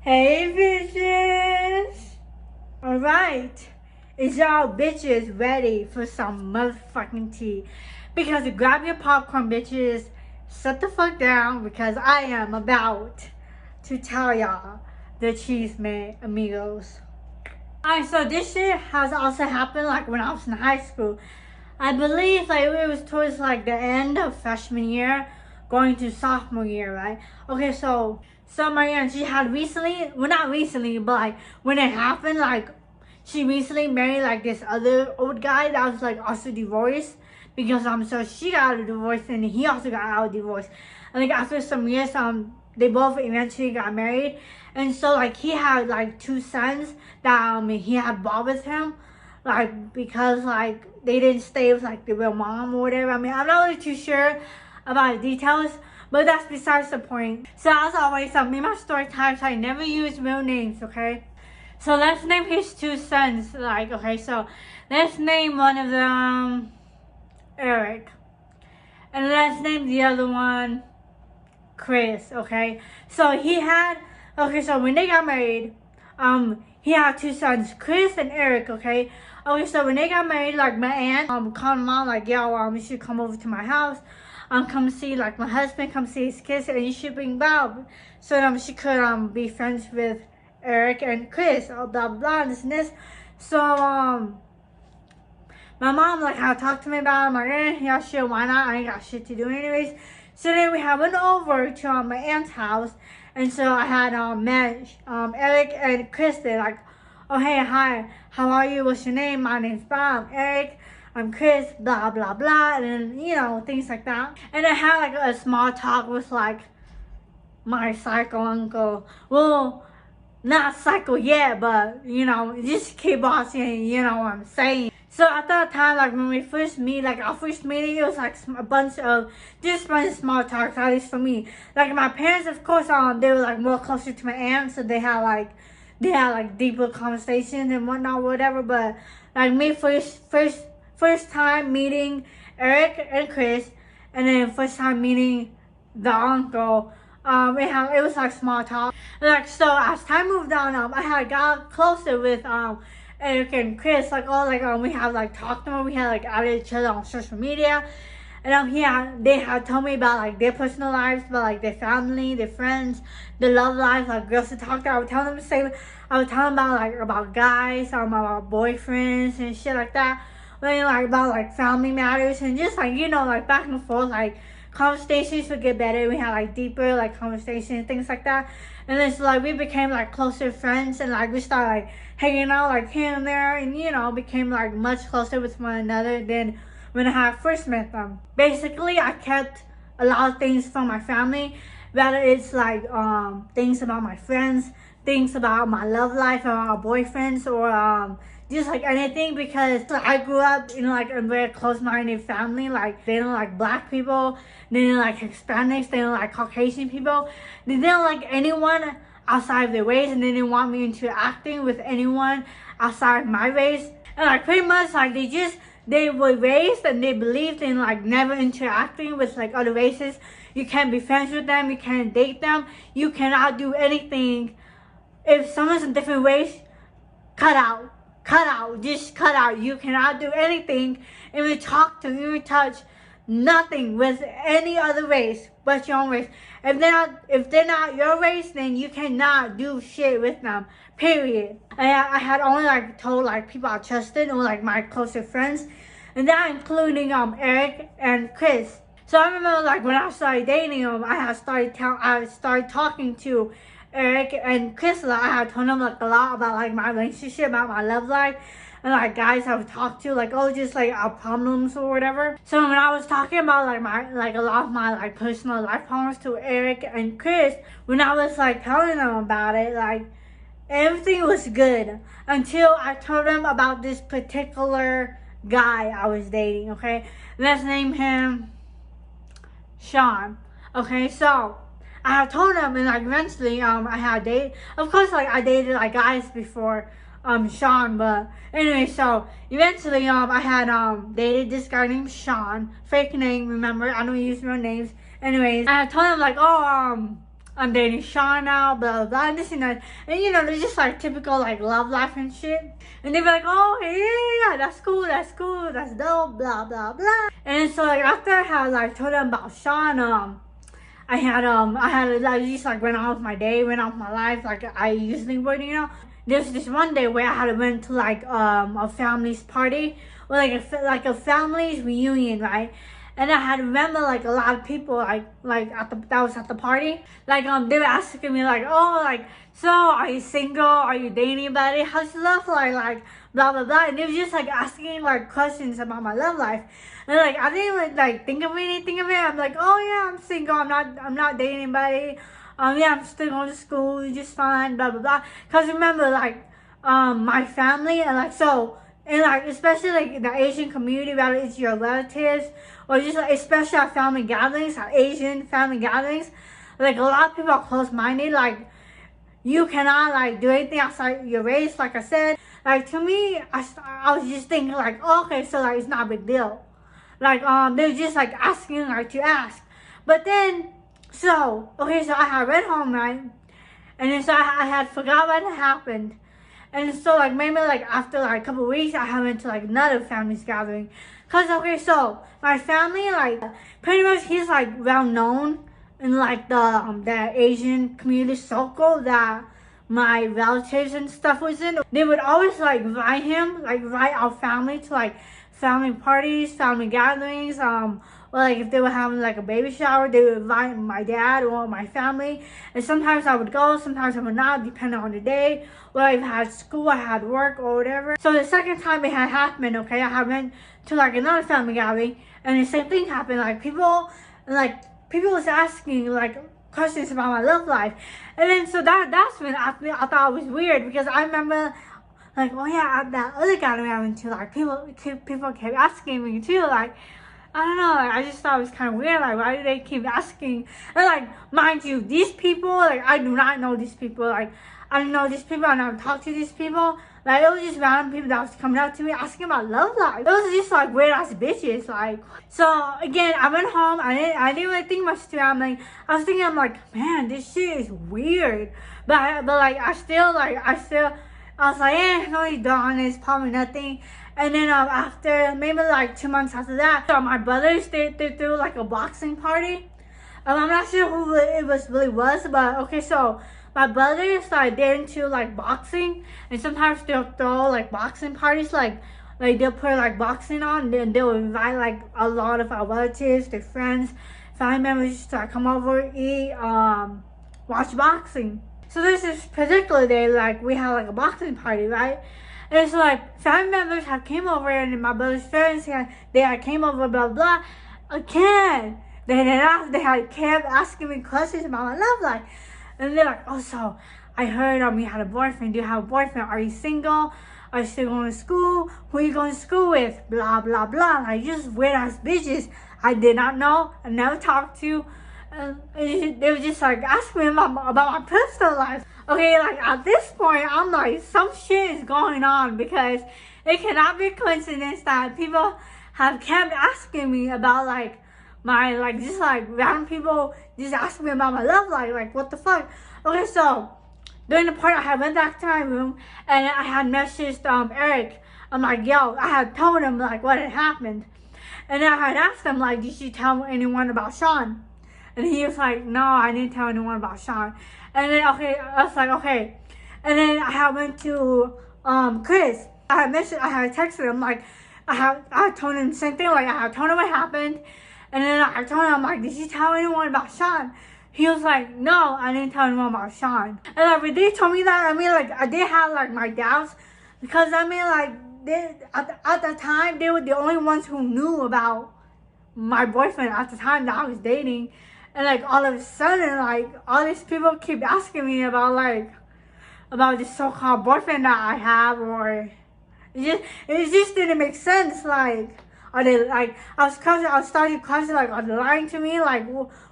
Hey bitches! Alright, is y'all bitches ready for some motherfucking tea? Because grab your popcorn bitches, sit the fuck down because I am about to tell y'all the cheese man amigos. Alright, so this shit has also happened like when I was in high school. I believe like it was towards like the end of freshman year going to sophomore year, right? Okay, so my aunt, she had recently, well not recently, but like when it happened, like she recently married like this other old guy that was like also divorced because so she got out of divorce and he also got out of divorce. And like after some years, they both eventually got married. And so like he had like two sons that he had brought with him. Like because like they didn't stay with like the real mom or whatever. I mean, I'm not really too sure about the details, but that's besides the point. So as always, me my story times, I never use real names, okay? So let's name his two sons. Like, okay, so let's name one of them Eric. And let's name the other one Chris, okay? So so when they got married, he had two sons, Chris and Eric, okay? Okay, so when they got married, like my aunt, called mom, like, yo, you should come over to my house, come see, like, my husband, come see his kids, and you should bring Bob, so, she could, be friends with Eric and Chris, blah, blah, blah, this and this. So, my mom, like, had talked to me about it. I'm like, yeah, sure, why not? I ain't got shit to do anyways. So then we went over to my aunt's house. And so I had met Eric and Kristen, like, oh, hey, hi, how are you? What's your name? My name's Bob. Eric, I'm Chris, blah, blah, blah. And then, things like that. And I had, like, a small talk with, like, my psycho uncle. Well, not psycho yet, but, just keep watching, you know what I'm saying. So at that time, like when we first meet, like our first meeting, it was like a bunch of small talks, at least for me. Like my parents, of course, they were like more closer to my aunt, so they had like deeper conversations and whatnot, whatever. But like me, first time meeting Eric and Chris, and then first time meeting the uncle. It was like small talk. And, like so, as time moved on, I had got closer with Eric and Chris, like we have like talked to them, we had like added each other on social media, and they had told me about like their personal lives, about like their family, their friends, their love life, like girls to talk to. I would tell them about like about guys, about boyfriends and shit like that, like about like family matters and just like like back and forth, like conversations would get better. We had like deeper like conversations, things like that. And then so like we became like closer friends, and like we started like hanging out like here and there, and became like much closer with one another than when I had first met them. Basically, I kept a lot of things from my family, whether it's like things about my friends, things about my love life, about my boyfriends, or just like anything, because I grew up in like a very close-minded family. Like they don't like black people, they didn't like Hispanics, they didn't like Caucasian people, they didn't like anyone outside of their race, and they didn't want me interacting with anyone outside my race. And like pretty much like they were raised and they believed in like never interacting with like other races. You can't be friends with them, you can't date them, you cannot do anything. If someone's a different race, cut out, just cut out. You cannot do anything, even talk to, even touch, nothing with any other race but your own race. If they're not your race, then you cannot do shit with them, period. I had only like told like people I trusted, or like my closer friends, and that including Eric and Chris. So I remember like when I started dating them, I started talking to Eric and Chris. I had told them like a lot about like my relationship, about my love life, and like guys I would talk to, like just like our problems or whatever. So when I was talking about like a lot of my like personal life problems to Eric and Chris, when I was like telling them about it, like everything was good until I told them about this particular guy I was dating. Okay, let's name him Sean. Okay, so I have told him, and like eventually I had dated, of course, like I dated like guys before Sean, but anyway, so eventually I had dated this guy named Sean, fake name, remember, I don't use real names. Anyways, I had told him like, oh I'm dating Sean now, blah, blah, blah, and this and that. And, you know, they're just, like, typical, like, love life and shit. And they'd be like, oh, yeah, that's cool, that's dope, blah, blah, blah. And so, like, after I had, like, told them about Sean, I had, like, just, like, went on with my day, went on with my life, like, I usually would, you know. There's this one day where I had went to, like, a family's party, or, like a family's reunion, right? And I had remember like a lot of people that was at the party. Like they were asking me like, oh, like, so are you single? Are you dating anybody? How's your love life? Like blah blah blah. And they were just like asking like questions about my love life. And like I didn't like think of anything of it. I'm like, oh yeah, I'm single. I'm not dating anybody. Yeah, I'm still going to school, just fine, blah blah blah. Cause remember like my family and like so. And like, especially like in the Asian community, whether it's your relatives or just like, especially at family gatherings, at Asian family gatherings, like a lot of people are close-minded. Like, you cannot like do anything outside your race. Like I said, like to me, I was just thinking like, oh, okay, so like it's not a big deal. Like they're just like asking like to ask. But then, so okay, so I had read home right, and then so I had forgot what had happened. And so, like, maybe, like, after, like, a couple of weeks, I went to, like, another family's gathering. Because, okay, so, my family, like, pretty much, he's, like, well-known in, like, the Asian community circle that my relatives and stuff was in. They would always, like, invite our family to, like, family parties, family gatherings, or like if they were having like a baby shower, they would invite my dad or my family. And sometimes I would go, sometimes I would not, depending on the day. Or I had school, I had work or whatever. So the second time it had happened, okay, I went to like another family gathering and the same thing happened. Like people was asking like questions about my love life. And then so that's when I thought it was weird because I remember like, oh yeah, at that other gathering I went to, like people kept asking me too, like, I don't know, like, I just thought it was kind of weird, like, why do they keep asking? And, like, mind you, these people, like, I do not know these people, like, I don't know these people, I never talked to these people, like, it was just random people that was coming up to me asking about love life. It was just, like, weird-ass bitches, like, so, again, I went home, I didn't really think much to it, I was thinking, I'm like, man, this shit is weird, but like, I was like, no, you don't, it's probably nothing. And then after, maybe like 2 months after that, my brothers, they threw like a boxing party. I'm not sure who it really was, but okay, so my brothers, like, they're into like boxing, and sometimes they'll throw like boxing parties, like they'll put like boxing on, and then they'll invite like a lot of our relatives, their friends, family members to like, come over, eat, watch boxing. So there's this particular day, like, we had like a boxing party, right? And it's like, family members have came over, and my brother's friends, they had came over, blah, blah, again. They had kept asking me questions about my love life. And they're like, oh, so I heard you had a boyfriend. Do you have a boyfriend? Are you single? Are you still going to school? Who are you going to school with? Blah, blah, blah. Like, just weird-ass bitches I did not know, I never talked to. And they were just like asking me about my personal life. Okay, like at this point, I'm like, some shit is going on because it cannot be a coincidence that people have kept asking me about like my, like, just like random people just asking me about my love life. Like, what the fuck? Okay, so during the party, I had went back to my room and I had messaged Eric. I'm like, yo, I had told him like what had happened. And then I had asked him like, did you tell anyone about Sean? And he was like, no, I didn't tell anyone about Sean. And then, okay, I was like, okay. And then I went to Chris. I had texted him, like, I told him the same thing, like, I told him what happened. And then I told him, I'm like, did you tell anyone about Sean? He was like, no, I didn't tell anyone about Sean. And like, when they told me that, I mean, like, I did have, like, my doubts. Because, I mean, like, at the time, they were the only ones who knew about my boyfriend at the time that I was dating. And like all of a sudden, like all these people keep asking me about this so-called boyfriend that I have, or it just didn't make sense. Like, are they like I was starting to question, like, are they lying to me? Like,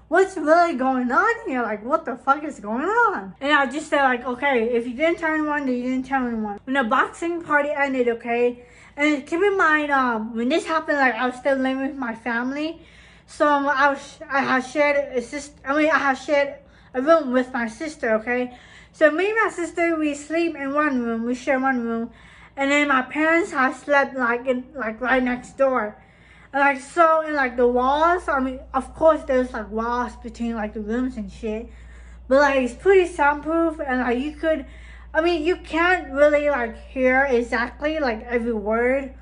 what's really going on here? Like, what the fuck is going on? And I just said like, okay, if you didn't tell anyone, then you didn't tell anyone. When the boxing party ended, okay, and keep in mind, when this happened, like I was still living with my family. So I had shared a room with my sister, okay? So me and my sister, we sleep in one room, we share one room, and then my parents have slept like in like right next door. And like so in like the walls, I mean of course there's like walls between like the rooms and shit. But like it's pretty soundproof and like you can't really like hear exactly like every word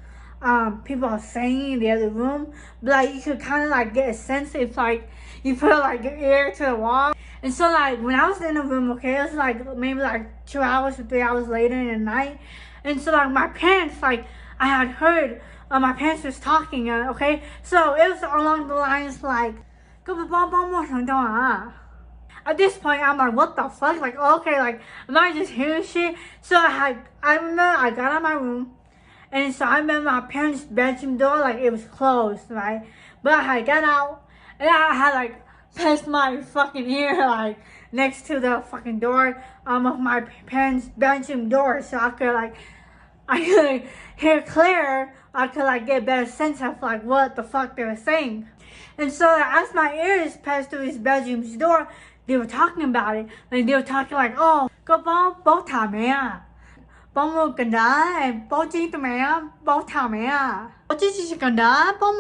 people are saying in the other room. But like you could kinda like get a sense if like you put like your ear to the wall. And so like when I was in the room, okay, it was like maybe like 2 hours or 3 hours later in the night. And so like my parents, like I had heard my parents was talking, okay? So it was along the lines like at this point I'm like, what the fuck? Like okay, like am I just hearing shit? So I remember I got out of my room. And so I remember my parents' bedroom door, like it was closed, right? But I had got out and I had like placed my fucking ear like next to the fucking door of my parents' bedroom door, so I could hear clearer. I could like get a better sense of like what the fuck they were saying. And so as my ears passed through his bedroom's door, they were talking about it. Like they were talking like, oh, có bố thả mẹ à? Bố mua cần đá, bố chi tụi mẹ, bố thả mẹ à? Bố chi cần đá, bố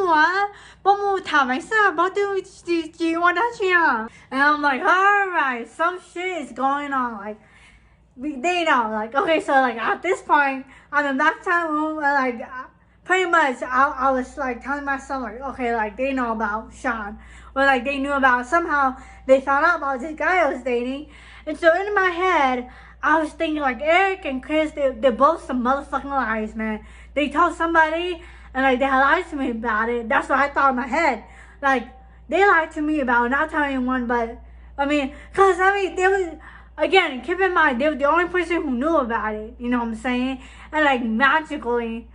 mua thả mẹ sao? Bố tiêu chi want that chia? And I'm like, alright, some shit is going on. Like they know, like okay, so like at this point, I'm in that time room, and like pretty much I was like telling myself like, okay, like they know about Sean, or like they knew about, somehow they found out about this guy I was dating. And so in my head I was thinking like Eric and Chris, they're both some motherfucking liars, man. They told somebody and like they lied to me about it. That's what I thought in my head. Like they lied to me about it, not telling anyone, but I mean, cause I mean they was, again, keep in mind, they were the only person who knew about it, you know what I'm saying? And like magically,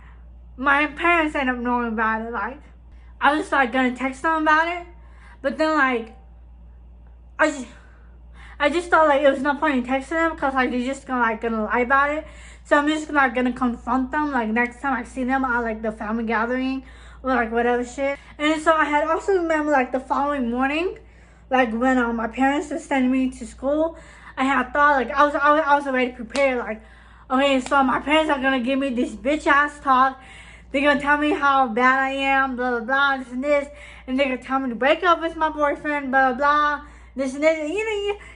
my parents ended up knowing about it. Like I was like gonna text them about it, but then like I just thought like it was no point in texting them because like they're just gonna lie about it. So I'm just like gonna confront them like next time I see them at like the family gathering or like whatever shit. And so I had also remember like the following morning, like when my parents were sending me to school, I had thought like I was already prepared, like okay, so my parents are gonna give me this bitch ass talk. They're gonna tell me how bad I am, blah blah blah, this and this, and they're gonna tell me to break up with my boyfriend, blah blah blah, this and this.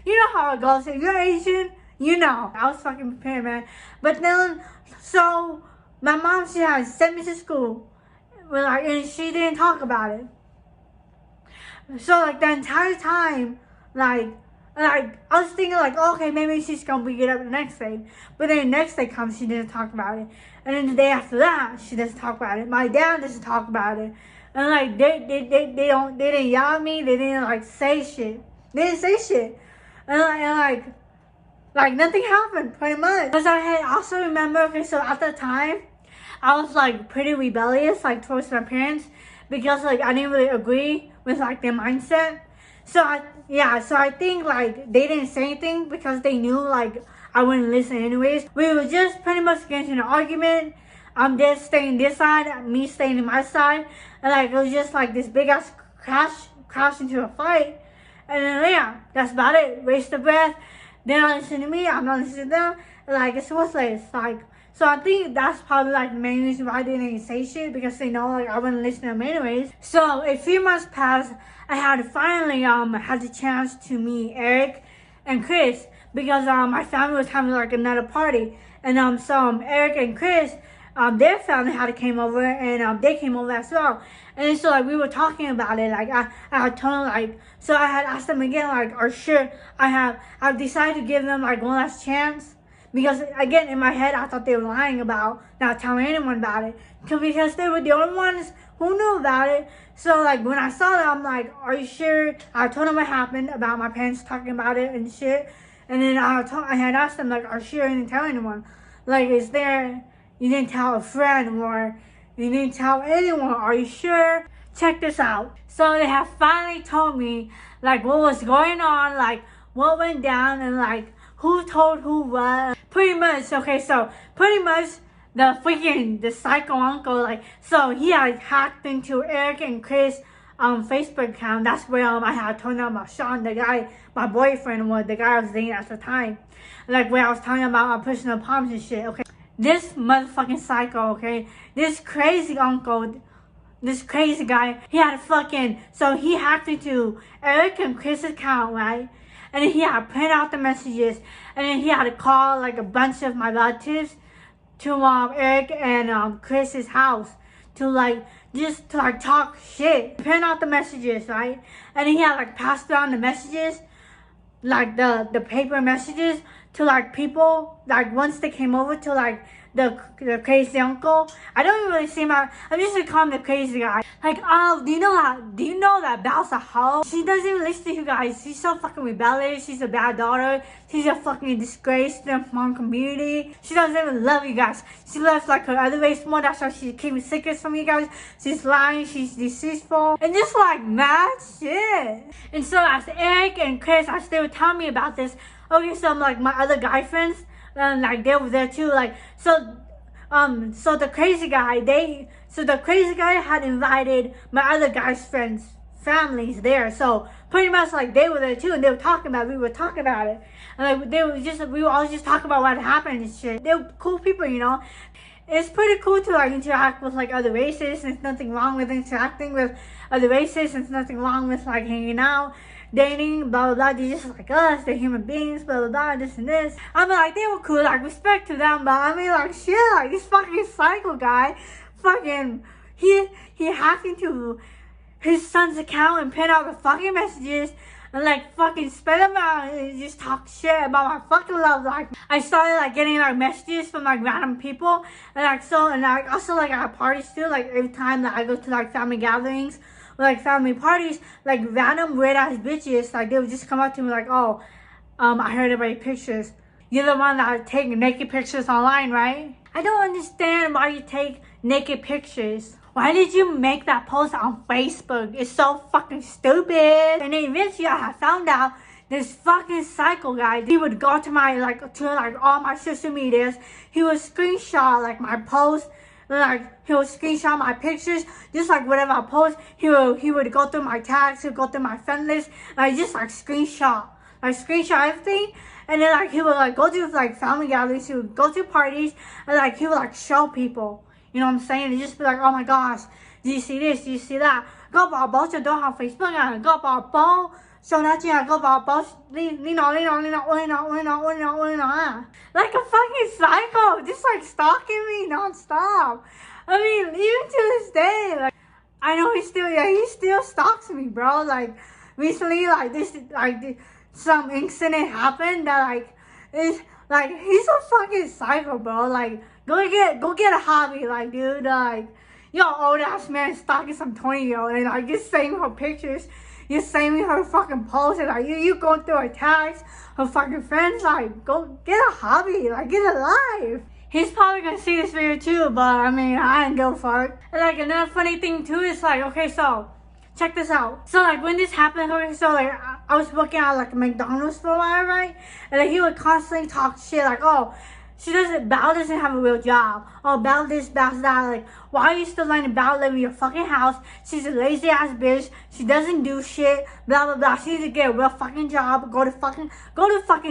You know how it goes. If you're Asian, you know. I was fucking prepared, man. But then, so my mom, she had sent me to school, but like, and she didn't talk about it. So like the entire time, like I was thinking like, okay, maybe she's gonna bring it up the next day. But then the next day comes, she didn't talk about it. And then the day after that, she doesn't talk about it. My dad doesn't talk about it. And like they didn't yell at me. They didn't like say shit. They didn't say shit. And like nothing happened pretty much. Because I had also remember, okay, so at the time, I was like pretty rebellious like towards my parents because like I didn't really agree with like their mindset. So I think like they didn't say anything because they knew like I wouldn't listen anyways. We were just pretty much getting in an argument. I'm just staying this side, me staying in my side, and like it was just like this big ass crash into a fight. And then yeah, that's about it. Waste the breath. They're not listening to me, I'm not listening to them. And like it's worthless. Like so I think that's probably like the main reason why they didn't say shit, because they know like I wouldn't listen to them anyways. So a few months passed. I had finally had the chance to meet Eric and Chris because my family was having like another party, and so Eric and Chris, their family had came over, and they came over as well. And so like we were talking about it. Like I had told them, like, so I had asked them again, like, are sure I've decided to give them like one last chance, because again in my head I thought they were lying about not telling anyone about it, because they were the only ones who knew about it. So like when I saw them, I'm like, are you sure? I told them what happened about my parents talking about it and shit. And then I had asked them like, are you sure you didn't tell anyone? Like, is there, you didn't tell a friend or you didn't tell anyone? Are you sure? Check this out. So they have finally told me like what was going on, like what went down, and like who told who what. Pretty much, okay, so pretty much the psycho uncle, like, so he had hacked into Eric and Chris Facebook account. That's where I had told them about Sean, the guy, my boyfriend was, the guy I was dating at the time. Like where I was talking about my personal problems and shit, okay? This motherfucking psycho, okay? This crazy uncle, this crazy guy, he had so he hacked into Eric and Chris's account, right? And then he had to print out the messages, and then he had to call like a bunch of my relatives to Eric and Chris's house to just to talk shit, print out the messages, right? And then he had passed down the messages, the paper messages to people once they came over to the crazy uncle. I don't even really see I'm just gonna call him the crazy guy. Do you know that Belle's a hoe? She doesn't even listen to you guys. She's so fucking rebellious. She's a bad daughter. She's a fucking disgrace to the Hmong community. She doesn't even love you guys. She loves her other race more. That's why she's keeping secrets from you guys. She's lying. She's deceitful. And just mad shit. And so as Eric and Chris, as they were telling me about this, okay, so my other guy friends, they were there too. So the crazy guy had invited my other guy's friends' families there. So pretty much they were there too, and we were talking about it, and we were all just talking about what happened and shit. They were cool people, you know. It's pretty cool to interact with other races. There's nothing wrong with interacting with other races. There's nothing wrong with hanging out, dating, blah blah blah. They're just like us. They're human beings, blah blah blah. This and this. They were cool. Respect to them, but shit. This fucking psycho guy, he hacked into his son's account and print out the fucking messages and spell them out and just talk shit about my fucking love life. I started getting messages from random people and also at parties too. Every time that I go to family gatherings or family parties, random weird ass bitches they would just come up to me oh, I heard about your pictures. You're the one that take naked pictures online, right? I don't understand why you take naked pictures. Why did you make that post on Facebook? It's so fucking stupid. And then eventually I found out this fucking psycho guy, he would go to my all my social medias. He would screenshot my posts, he would screenshot my pictures, just whatever I post. He would go through my tags, he would go through my friend list, and just screenshot everything. And then he would go to family gatherings, he would go to parties, and he would show people. You know what I'm saying? And just be oh my gosh, do you see this? Do you see that? 個寶寶就都喺 Facebook 啊，個寶寶上那隻個寶寶你拿啊 like a fucking psycho, just stalking me nonstop. Even to this day, I know he still stalks me, bro. Recently, some incident happened that is he's a fucking psycho, bro. Go get a hobby, dude. Yo, old ass man stalking some 20-year-old and just saving her pictures, you're saving her fucking posts, and you going through her tags, her fucking friends. Go get a hobby, get a life. He's probably gonna see this video too, but I ain't go for it. And another funny thing too is okay, so check this out. So when this happened, okay, so I was working at McDonald's for a while, right? And he would constantly talk shit oh, Belle doesn't have a real job. Oh, Belle this, Belle that. Why are you still letting Belle live in your fucking house? She's a lazy ass bitch. She doesn't do shit. Blah blah blah. She needs to get a real fucking job. Go to fucking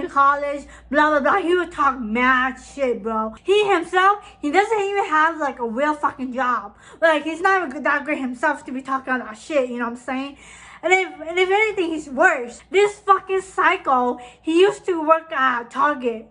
college. Blah blah blah. He would talk mad shit, bro. He himself, he doesn't even have a real fucking job. He's not even that great himself to be talking about that shit. You know what I'm saying? And if anything, he's worse. This fucking psycho, he used to work at Target.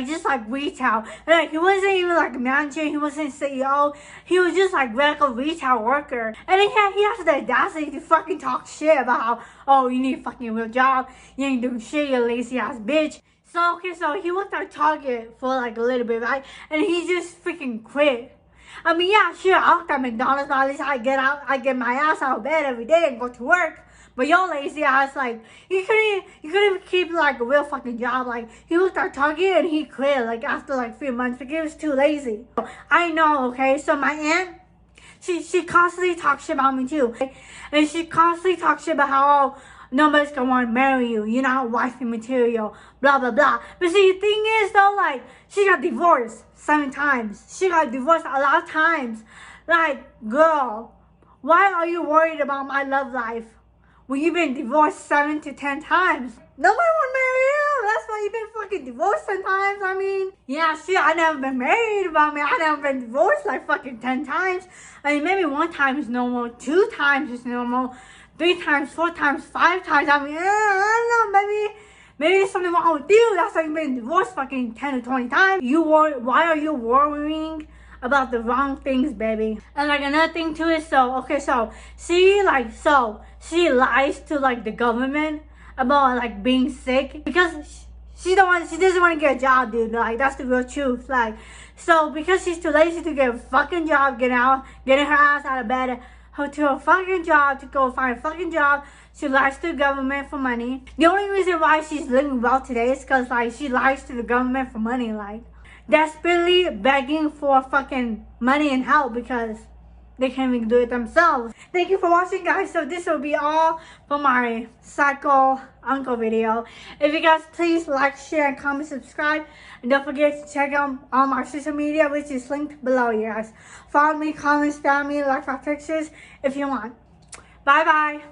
Just retail. And he wasn't even a manager, he wasn't CEO. He was just a retail worker. And then he has the audacity to fucking talk shit about how, oh, you need a fucking real job, you ain't doing shit, you lazy ass bitch. So okay, so he worked at Target for a little bit, right? And he just freaking quit. Yeah, sure, I worked at McDonald's, but at least I get my ass out of bed every day and go to work. But your lazy ass, you couldn't keep a real fucking job. He worked at Target and he quit after a few months because he was too lazy. I know, okay? So my aunt, she constantly talks shit about me too. Okay? And she constantly talks shit about how nobody's gonna want to marry you. You're not wifey material, blah blah blah. But see, the thing is though, she got divorced 7 times. She got divorced a lot of times. Girl, Why are you worried about my love life when you've been divorced 7 to 10 times? Nobody want to marry you. That's why you've been fucking divorced 10 times. I mean, yeah, shit, I never been married about me. I never been divorced like fucking 10 times. I mean, maybe 1 time is normal, 2 times is normal, 3 times, 4 times, 5 times. I mean, I don't know, maybe there's something wrong with you. That's why you've been divorced fucking 10 to 20 times. Why are you worrying about the wrong things, baby? And like another thing too is she lies to like the government about like being sick because she doesn't want to get a job, dude. Like that's the real truth. Like, so because she's too lazy to get a fucking job, getting her ass out of bed to a fucking job, to go find a fucking job, she lies to the government for money. The only reason why she's living well today is because like she lies to the government for money, like desperately begging for fucking money and help because they can't even do it themselves. Thank you for watching, guys. So this will be all for my psycho uncle video. If you guys please like, share, and comment, subscribe, and don't forget to check out all my social media, which is linked below, you guys. Follow me, comment, spam me, like my pictures if you want. Bye bye.